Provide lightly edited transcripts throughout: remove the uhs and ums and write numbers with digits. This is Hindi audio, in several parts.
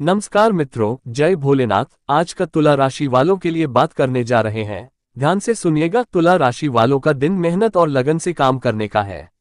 नमस्कार मित्रों, जय भोलेनाथ। आज का तुला राशि वालों के लिए बात करने जा रहे हैं। ध्यान से सुनिएगा। तुला राशि वालों का दिन मेहनत और लगन से काम करने का है।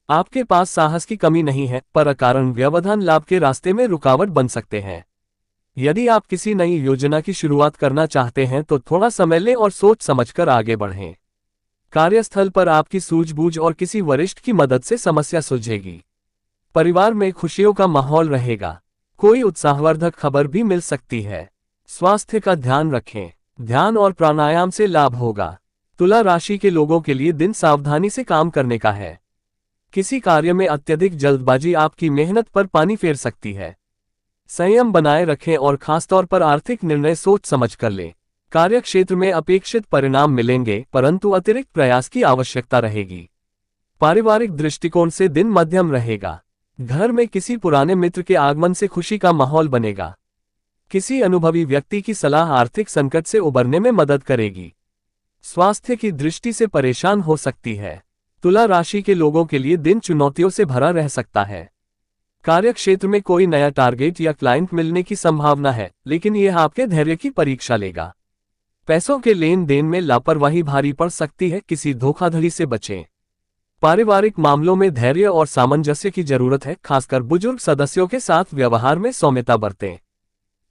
आपके पास साहस की कमी नहीं है, पर अकारण व्यवधान लाभ के रास्ते में रुकावट बन सकते हैं। यदि आप किसी नई योजना की शुरुआत करना चाहते हैं तो थोड़ा समय लें और सोच समझकर आगे बढ़ें। कार्यस्थल पर आपकी सूझबूझ और किसी वरिष्ठ की मदद से समस्या सुलझेगी। परिवार में खुशियों का माहौल रहेगा। कोई उत्साहवर्धक खबर भी मिल सकती है। स्वास्थ्य का ध्यान रखें। ध्यान और प्राणायाम से लाभ होगा। तुला राशि के लोगों के लिए दिन सावधानी से काम करने का है। किसी कार्य में अत्यधिक जल्दबाजी आपकी मेहनत पर पानी फेर सकती है। संयम बनाए रखें और खासतौर पर आर्थिक निर्णय सोच समझ कर लें। कार्यक्षेत्र में अपेक्षित परिणाम मिलेंगे, परंतु अतिरिक्त प्रयास की आवश्यकता रहेगी। पारिवारिक दृष्टिकोण से दिन मध्यम रहेगा। घर में किसी पुराने मित्र के आगमन से खुशी का माहौल बनेगा। किसी अनुभवी व्यक्ति की सलाह आर्थिक संकट से उबरने में मदद करेगी। स्वास्थ्य की दृष्टि से परेशान हो सकती है। तुला राशि के लोगों के लिए दिन चुनौतियों से भरा रह सकता है। कार्यक्षेत्र में कोई नया टारगेट या क्लाइंट मिलने की संभावना है, लेकिन यह आपके धैर्य की परीक्षा लेगा। पैसों के लेन देन में लापरवाही भारी पड़ सकती है, किसी धोखाधड़ी से बचें। पारिवारिक मामलों में धैर्य और सामंजस्य की जरूरत है, खासकर बुजुर्ग सदस्यों के साथ व्यवहार में सौम्यता बरतें।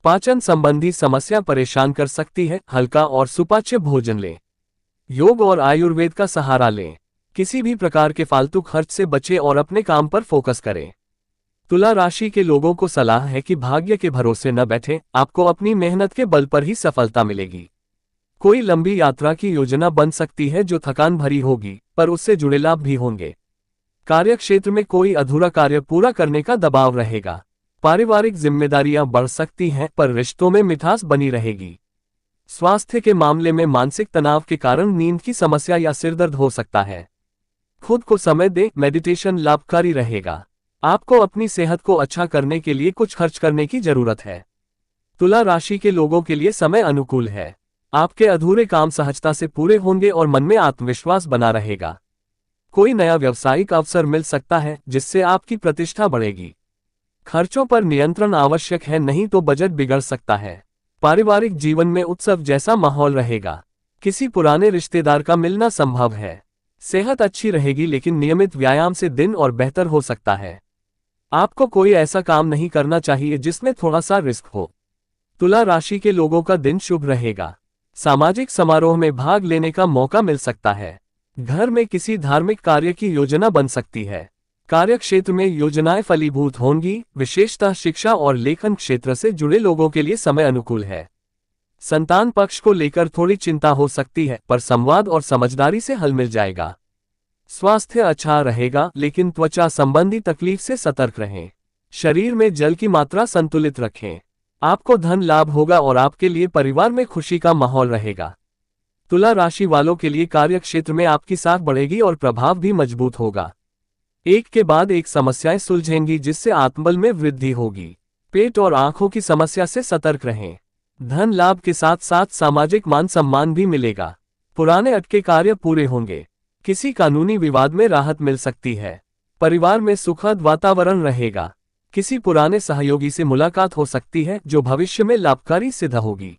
पाचन संबंधी समस्या परेशान कर सकती है, हल्का और सुपाच्य भोजन लें। योग और आयुर्वेद का सहारा लें। किसी भी प्रकार के फालतू खर्च से बचें और अपने काम पर फोकस करें। तुला राशि के लोगों को सलाह है कि भाग्य के भरोसे न बैठें, आपको अपनी मेहनत के बल पर ही सफलता मिलेगी। कोई लंबी यात्रा की योजना बन सकती है जो थकान भरी होगी, पर उससे जुड़े लाभ भी होंगे। कार्यक्षेत्र में कोई अधूरा कार्य पूरा करने का दबाव रहेगा। पारिवारिक जिम्मेदारियां बढ़ सकती हैं, पर रिश्तों में मिठास बनी रहेगी। स्वास्थ्य के मामले में मानसिक तनाव के कारण नींद की समस्या या सिरदर्द हो सकता है। खुद को समय दें, मेडिटेशन लाभकारी रहेगा। आपको अपनी सेहत को अच्छा करने के लिए कुछ खर्च करने की जरूरत है। तुला राशि के लोगों के लिए समय अनुकूल है। आपके अधूरे काम सहजता से पूरे होंगे और मन में आत्मविश्वास बना रहेगा। कोई नया व्यावसायिक अवसर मिल सकता है, जिससे आपकी प्रतिष्ठा बढ़ेगी। खर्चों पर नियंत्रण आवश्यक है, नहीं तो बजट बिगड़ सकता है। पारिवारिक जीवन में उत्सव जैसा माहौल रहेगा। किसी पुराने रिश्तेदार का मिलना संभव है। सेहत अच्छी रहेगी, लेकिन नियमित व्यायाम से दिन और बेहतर हो सकता है। आपको कोई ऐसा काम नहीं करना चाहिए जिसमें थोड़ा सा रिस्क हो। तुला राशि के लोगों का दिन शुभ रहेगा। सामाजिक समारोह में भाग लेने का मौका मिल सकता है। घर में किसी धार्मिक कार्य की योजना बन सकती है। कार्यक्षेत्र में योजनाएं फलीभूत होंगी। विशेषतः शिक्षा और लेखन क्षेत्र से जुड़े लोगों के लिए समय अनुकूल है। संतान पक्ष को लेकर थोड़ी चिंता हो सकती है, पर संवाद और समझदारी से हल मिल जाएगा। स्वास्थ्य अच्छा रहेगा, लेकिन त्वचा संबंधी तकलीफ से सतर्क रहें। शरीर में जल की मात्रा संतुलित रखें। आपको धन लाभ होगा और आपके लिए परिवार में खुशी का माहौल रहेगा। तुला राशि वालों के लिए कार्यक्षेत्र में आपकी साख बढ़ेगी और प्रभाव भी मजबूत होगा। एक के बाद एक समस्याएं सुलझेंगी, जिससे आत्मबल में वृद्धि होगी। पेट और आंखों की समस्या से सतर्क रहें। धन लाभ के साथ साथ सामाजिक मान सम्मान भी मिलेगा। पुराने अटके कार्य पूरे होंगे। किसी कानूनी विवाद में राहत मिल सकती है। परिवार में सुखद वातावरण रहेगा। किसी पुराने सहयोगी से मुलाकात हो सकती है, जो भविष्य में लाभकारी सिद्ध होगी।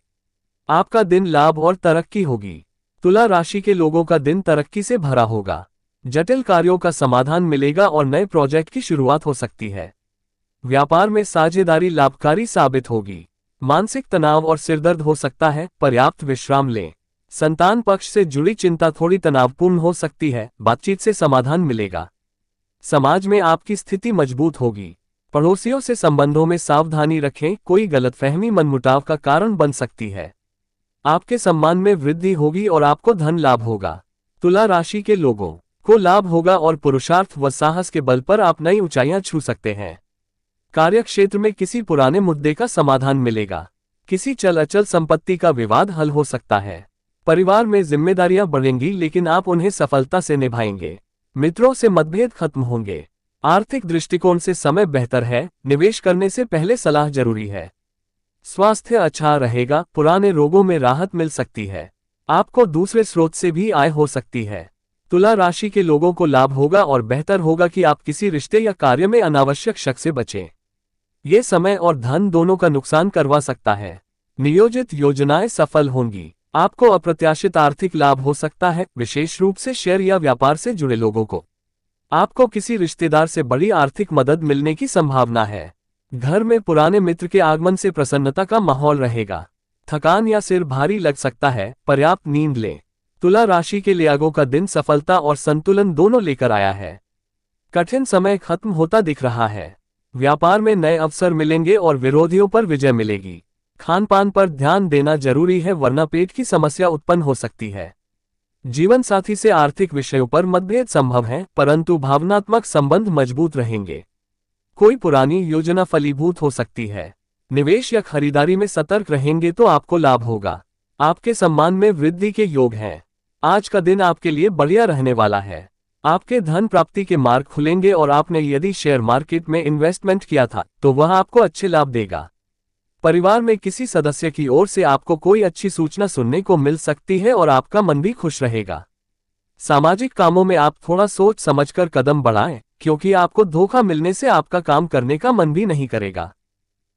आपका दिन लाभ और तरक्की होगी। तुला राशि के लोगों का दिन तरक्की से भरा होगा। जटिल कार्यों का समाधान मिलेगा और नए प्रोजेक्ट की शुरुआत हो सकती है। व्यापार में साझेदारी लाभकारी साबित होगी। मानसिक तनाव और सिरदर्द हो सकता है, पर्याप्त विश्राम लें। संतान पक्ष से जुड़ी चिंता थोड़ी तनावपूर्ण हो सकती है, बातचीत से समाधान मिलेगा। समाज में आपकी स्थिति मजबूत होगी। पड़ोसियों से संबंधों में सावधानी रखें, कोई गलतफहमी मनमुटाव का कारण बन सकती है। आपके सम्मान में वृद्धि होगी और आपको धन लाभ होगा। तुला राशि के लोगों को लाभ होगा और पुरुषार्थ व साहस के बल पर आप नई ऊंचाइयां छू सकते हैं। कार्यक्षेत्र में किसी पुराने मुद्दे का समाधान मिलेगा। किसी चल अचल संपत्ति का विवाद हल हो सकता है। परिवार में जिम्मेदारियां बढ़ेंगी, लेकिन आप उन्हें सफलता से निभाएंगे। मित्रों से मतभेद खत्म होंगे। आर्थिक दृष्टिकोण से समय बेहतर है। निवेश करने से पहले सलाह जरूरी है। स्वास्थ्य अच्छा रहेगा। पुराने रोगों में राहत मिल सकती है। आपको दूसरे स्रोत से भी आय हो सकती है। तुला राशि के लोगों को लाभ होगा और बेहतर होगा कि आप किसी रिश्ते या कार्य में अनावश्यक शक से बचें। ये समय और धन दोनों का नुकसान करवा सकता है। नियोजित योजनाएं सफल होंगी। आपको अप्रत्याशित आर्थिक लाभ हो सकता है, विशेष रूप से शेयर या व्यापार से जुड़े लोगों को। आपको किसी रिश्तेदार से बड़ी आर्थिक मदद मिलने की संभावना है। घर में पुराने मित्र के आगमन से प्रसन्नता का माहौल रहेगा। थकान या सिर भारी लग सकता है, पर्याप्त नींद लें। तुला राशि के लियागों का दिन सफलता और संतुलन दोनों लेकर आया है। कठिन समय खत्म होता दिख रहा है। व्यापार में नए अवसर मिलेंगे और विरोधियों पर विजय मिलेगी। खान पान पर ध्यान देना जरूरी है, वरना पेट की समस्या उत्पन्न हो सकती है। जीवन साथी से आर्थिक विषयों पर मतभेद संभव है, परंतु भावनात्मक संबंध मजबूत रहेंगे। कोई पुरानी योजना फलीभूत हो सकती है। निवेश या खरीदारी में सतर्क रहेंगे तो आपको लाभ होगा। आपके सम्मान में वृद्धि के योग हैं। आज का दिन आपके लिए बढ़िया रहने वाला है। आपके धन प्राप्ति के मार्ग खुलेंगे और आपने यदि शेयर मार्केट में इन्वेस्टमेंट किया था तो वह आपको अच्छे लाभ देगा। परिवार में किसी सदस्य की ओर से आपको कोई अच्छी सूचना सुनने को मिल सकती है और आपका मन भी खुश रहेगा। सामाजिक कामों में आप थोड़ा सोच समझकर कदम बढ़ाएं, क्योंकि आपको धोखा मिलने से आपका काम करने का मन भी नहीं करेगा।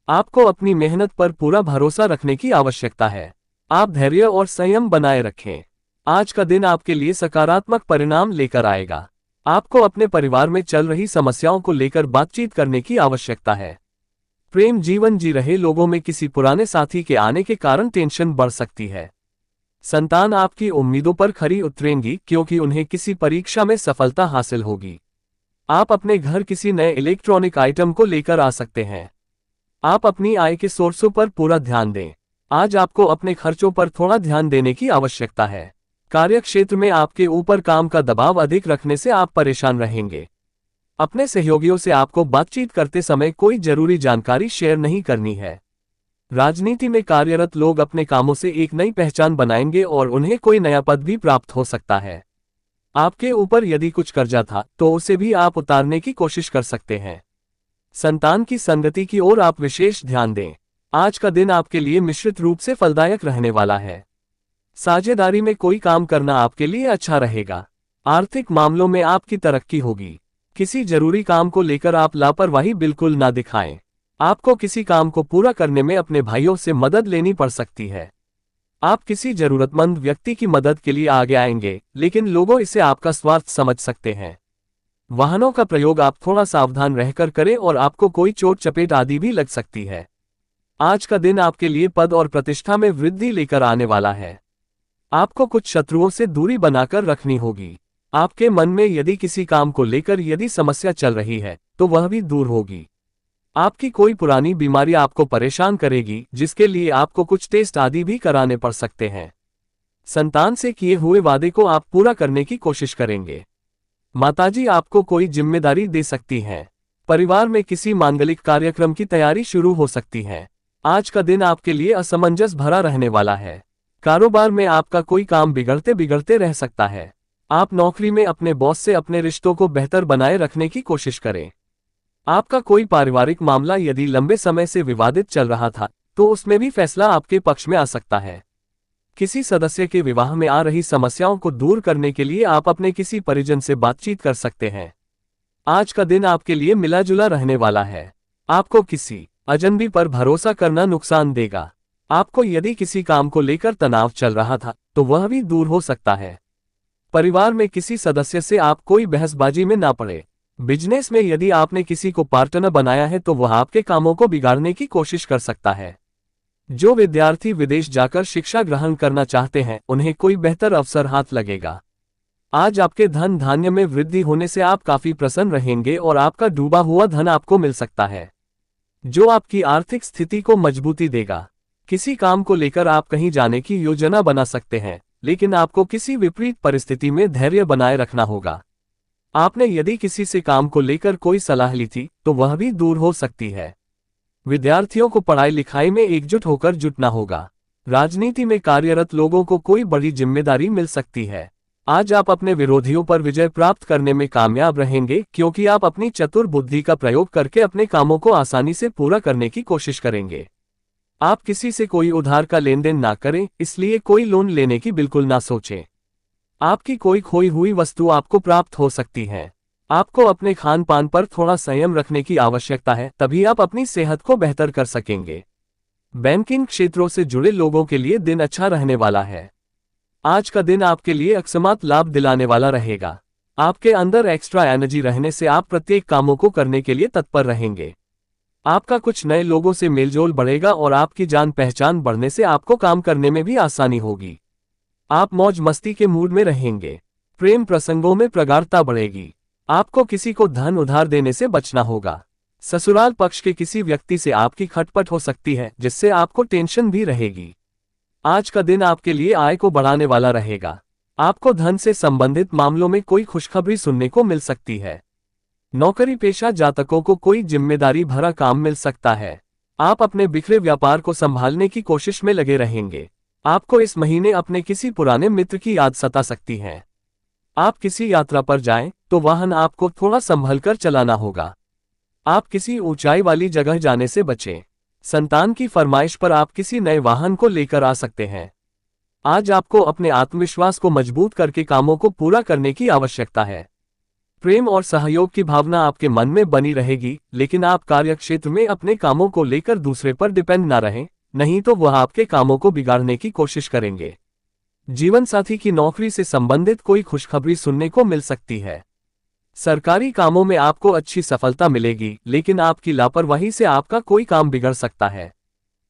आपको अपनी मेहनत पर पूरा भरोसा रखने की आवश्यकता है। आप धैर्य और संयम बनाए रखें। आज का दिन आपके लिए सकारात्मक परिणाम लेकर आएगा। आपको अपने परिवार में चल रही समस्याओं को लेकर बातचीत करने की आवश्यकता है। प्रेम जीवन जी रहे लोगों में किसी पुराने साथी के आने के कारण टेंशन बढ़ सकती है। संतान आपकी उम्मीदों पर खरी उतरेंगी, क्योंकि उन्हें किसी परीक्षा में सफलता हासिल होगी। आप अपने घर किसी नए इलेक्ट्रॉनिक आइटम को लेकर आ सकते हैं। आप अपनी आय के सोर्सों पर पूरा ध्यान दें। आज आपको अपने खर्चों पर थोड़ा ध्यान देने की आवश्यकता है। कार्यक्षेत्र में आपके ऊपर काम का दबाव अधिक रखने से आप परेशान रहेंगे। अपने सहयोगियों से आपको बातचीत करते समय कोई जरूरी जानकारी शेयर नहीं करनी है। राजनीति में कार्यरत लोग अपने कामों से एक नई पहचान बनाएंगे और उन्हें कोई नया पद भी प्राप्त हो सकता है। आपके ऊपर यदि कुछ कर्जा था तो उसे भी आप उतारने की कोशिश कर सकते हैं। संतान की संगति की ओर आप विशेष ध्यान दें। आज का दिन आपके लिए मिश्रित रूप से फलदायक रहने वाला है। साझेदारी में कोई काम करना आपके लिए अच्छा रहेगा। आर्थिक मामलों में आपकी तरक्की होगी। किसी जरूरी काम को लेकर आप लापरवाही बिल्कुल ना दिखाएं। आपको किसी काम को पूरा करने में अपने भाइयों से मदद लेनी पड़ सकती है। आप किसी जरूरतमंद व्यक्ति की मदद के लिए आगे आएंगे, लेकिन लोगों इसे आपका स्वार्थ समझ सकते हैं। वाहनों का प्रयोग आप थोड़ा सावधान रहकर करें और आपको कोई चोट चपेट आदि भी लग सकती है। आज का दिन आपके लिए पद और प्रतिष्ठा में वृद्धि लेकर आने वाला है। आपको कुछ शत्रुओं से दूरी बनाकर रखनी होगी। आपके मन में यदि किसी काम को लेकर यदि समस्या चल रही है तो वह भी दूर होगी। आपकी कोई पुरानी बीमारी आपको परेशान करेगी, जिसके लिए आपको कुछ टेस्ट आदि भी कराने पड़ सकते हैं। संतान से किए हुए वादे को आप पूरा करने की कोशिश करेंगे। माताजी आपको कोई जिम्मेदारी दे सकती हैं। परिवार में किसी मांगलिक कार्यक्रम की तैयारी शुरू हो सकती है। आज का दिन आपके लिए असमंजस भरा रहने वाला है। कारोबार में आपका कोई काम बिगड़ते बिगड़ते रह सकता है। आप नौकरी में अपने बॉस से अपने रिश्तों को बेहतर बनाए रखने की कोशिश करें। आपका कोई पारिवारिक मामला यदि लंबे समय से विवादित चल रहा था तो उसमें भी फैसला आपके पक्ष में आ सकता है। किसी सदस्य के विवाह में आ रही समस्याओं को दूर करने के लिए आप अपने किसी परिजन से बातचीत कर सकते हैं। आज का दिन आपके लिए मिला जुला रहने वाला है। आपको किसी अजनबी पर भरोसा करना नुकसान देगा। आपको यदि किसी काम को लेकर तनाव चल रहा था तो वह भी दूर हो सकता है। परिवार में किसी सदस्य से आप कोई बहसबाजी में ना पड़े। बिजनेस में यदि आपने किसी को पार्टनर बनाया है तो वह आपके कामों को बिगाड़ने की कोशिश कर सकता है। जो विद्यार्थी विदेश जाकर शिक्षा ग्रहण करना चाहते हैं उन्हें कोई बेहतर अवसर हाथ लगेगा। आज आपके धन धान्य में वृद्धि होने से आप काफी प्रसन्न रहेंगे और आपका डूबा हुआ धन आपको मिल सकता है, जो आपकी आर्थिक स्थिति को मजबूती देगा। किसी काम को लेकर आप कहीं जाने की योजना बना सकते हैं, लेकिन आपको किसी विपरीत परिस्थिति में धैर्य बनाए रखना होगा। आपने यदि किसी से काम को लेकर कोई सलाह ली थी तो वह भी दूर हो सकती है। विद्यार्थियों को पढ़ाई लिखाई में एकजुट होकर जुटना होगा। राजनीति में कार्यरत लोगों को कोई बड़ी जिम्मेदारी मिल सकती है। आज आप अपने विरोधियों पर विजय प्राप्त करने में कामयाब रहेंगे, क्योंकि आप अपनी चतुर बुद्धि का प्रयोग करके अपने कामों को आसानी से पूरा करने की कोशिश करेंगे। आप किसी से कोई उधार का लेन देन ना करें, इसलिए कोई लोन लेने की बिल्कुल ना सोचें। आपकी कोई खोई हुई वस्तु आपको प्राप्त हो सकती है। आपको अपने खान पान पर थोड़ा संयम रखने की आवश्यकता है, तभी आप अपनी सेहत को बेहतर कर सकेंगे। बैंकिंग क्षेत्रों से जुड़े लोगों के लिए दिन अच्छा रहने वाला है। आज का दिन आपके लिए अकस्मात लाभ दिलाने वाला रहेगा। आपके अंदर एक्स्ट्रा एनर्जी रहने से आप प्रत्येक कामों को करने के लिए तत्पर रहेंगे। आपका कुछ नए लोगों से मेलजोल बढ़ेगा और आपकी जान पहचान बढ़ने से आपको काम करने में भी आसानी होगी। आप मौज मस्ती के मूड में रहेंगे। प्रेम प्रसंगों में प्रगाढ़ता बढ़ेगी। आपको किसी को धन उधार देने से बचना होगा। ससुराल पक्ष के किसी व्यक्ति से आपकी खटपट हो सकती है, जिससे आपको टेंशन भी रहेगी। आज का दिन आपके लिए आय को बढ़ाने वाला रहेगा। आपको धन से संबंधित मामलों में कोई खुशखबरी सुनने को मिल सकती है। नौकरी पेशा जातकों को कोई जिम्मेदारी भरा काम मिल सकता है। आप अपने बिखरे व्यापार को संभालने की कोशिश में लगे रहेंगे। आपको इस महीने अपने किसी पुराने मित्र की याद सता सकती है। आप किसी यात्रा पर जाएं तो वाहन आपको थोड़ा संभल कर चलाना होगा। आप किसी ऊंचाई वाली जगह जाने से बचें। संतान की फरमाइश पर आप किसी नए वाहन को लेकर आ सकते हैं। आज आपको अपने आत्मविश्वास को मजबूत करके कामों को पूरा करने की आवश्यकता है। प्रेम और सहयोग की भावना आपके मन में बनी रहेगी, लेकिन आप कार्यक्षेत्र में अपने कामों को लेकर दूसरे पर डिपेंड ना रहें, नहीं तो वह आपके कामों को बिगाड़ने की कोशिश करेंगे। जीवन साथी की नौकरी से संबंधित कोई खुशखबरी सुनने को मिल सकती है। सरकारी कामों में आपको अच्छी सफलता मिलेगी, लेकिन आपकी लापरवाही से आपका कोई काम बिगड़ सकता है।